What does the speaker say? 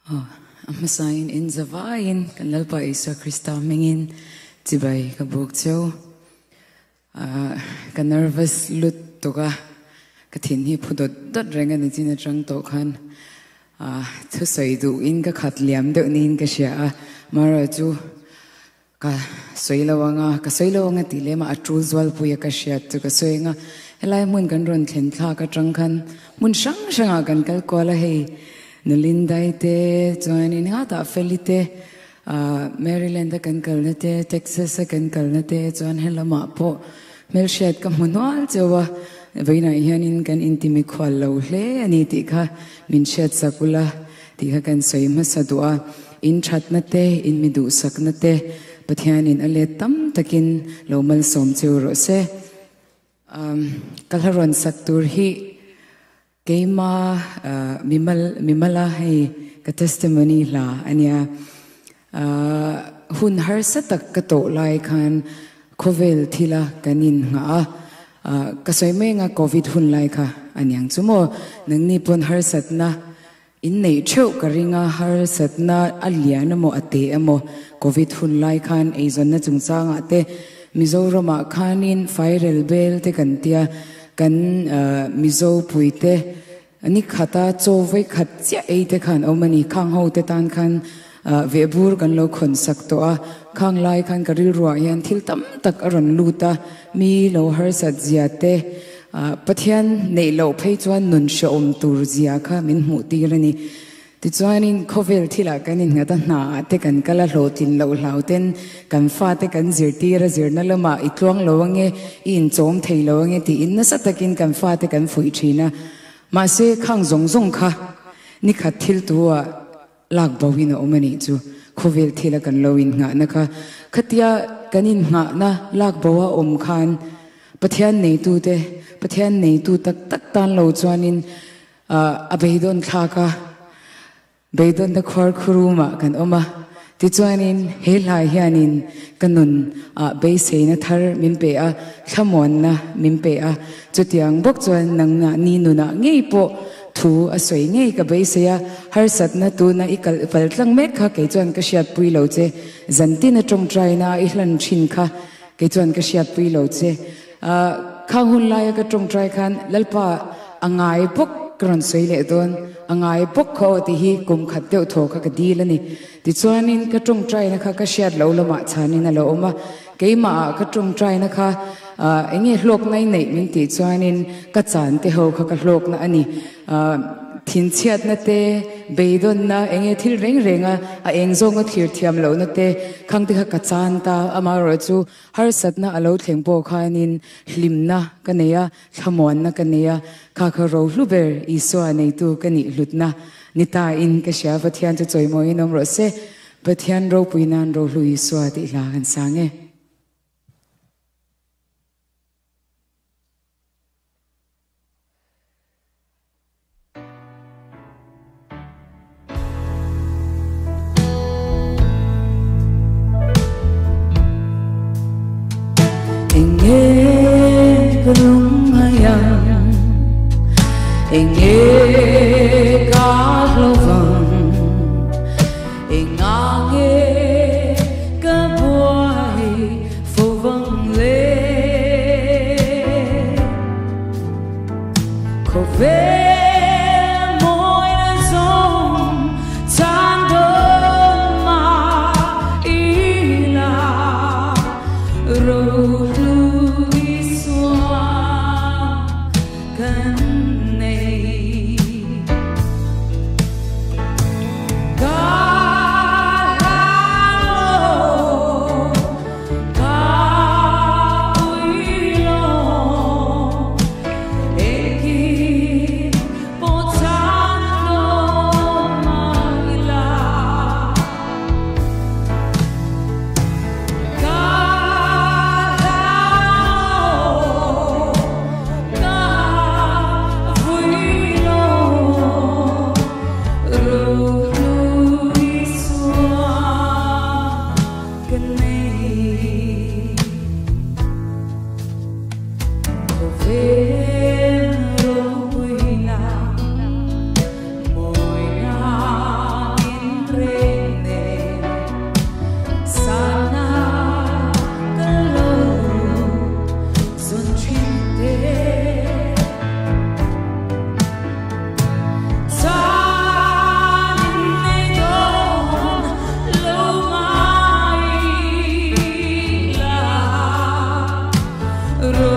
Amasain in Zavain, kan lalpa Isua Krista mingin, tibay kabuk tiyo. Kan nervous lut toka, katin hi pudot dot rengan ni tina jang tokan. Tu soy du in ka kat liam do nin ka siya mara ju ka soy lawanga dilema atul zwal puya ka siya tu ka soy nga helai mun kan ron tlen tha ka jang kan mun sang kan kal kola hei Nalindai te, join in hata felite, Maryland kan kalnate, Texas kan kalnate, join helama po, Melchett ka manual jawa, Vaina ihanin kan intimi kwalaule, aniti ka minchet sakula, tika kan soy masadua, in chat nate, in midu sak nate, patyanin aletam takin lomal som rose, kalharon saktur hi. Keima mimala hai ka testimony la anya hun har satak kato lai khan kovel thila kanin nga kasoi me nga covid hun lai kha anyang chumo nangni pon har satna in nei cheu karinga har satna alia na mo ate amo covid hun lai khan eizon na chungcha nga te Mizorama khanin viral bel te kantia kan mizo puite ani khata chowai khat cha eite khan omani khang ho te tan khan vebur kan lo khon sakto a khang lai khan karil ruwa yan thil tam tak aron luta mi lo har sat ziate pathian nei lo phei chuan nun sha tur zia kha min mu ti rani ti chuanin khovel thila kanin ngata na te kan kala hlotin lo hlauten kan fa te kan zirti ra zirna lama itlong lowange in chom thei lowange ti in na satakin kan fa te kan fui thina ma se khang zong kha ni kha thil tuwa lak bawin omani chu khovel thila kan loin nga na kha khatia kanin nga na lak bawa om khan pathian nei tu tak tan lo chuanin abeidon kha ka beidon da khwar khuruma kan oma ti chuanin helai hianin kanun be seina thar mimpe a thamon na mimpe a chutiang bok chuan nangna ni nuna ngei po thu a soi ngei ka be seya har sat na tu na ikal pal tlang mek kha ke chuan ka siat pui lo che zantin a tong trai na I hlan thin kha ke chuan ka siat pui lo che khang hun lai ka tong trai khan lalpa angai bok kron soi le don angai bok kho ti hi kum khat teu tho kha ka dilani ti chuanin ka tong trai na kha ka siat lo lama chani na lo oma keima ka tong trai na kha enge hlok nai nei min ti chuanin ka chan te ho kha ka hlok na ani thin chiat na te beidon na enge thil renga a engzong a thir thiam lo na te khang ti kha ka chan ta ama ro chu har sat na alo thleng po khanin hlimna kaneya thamon na kaneya kha rohlu ber Isua nei tu kani lutna nita in ka sha pathian chu choi moi nom ro se pathian ro puinan rohlu Isua ti la kan sange Rung hayang enge ka lovang engange ka boy fo vang le ko ve moi na song chan do ma ila Rohlu ro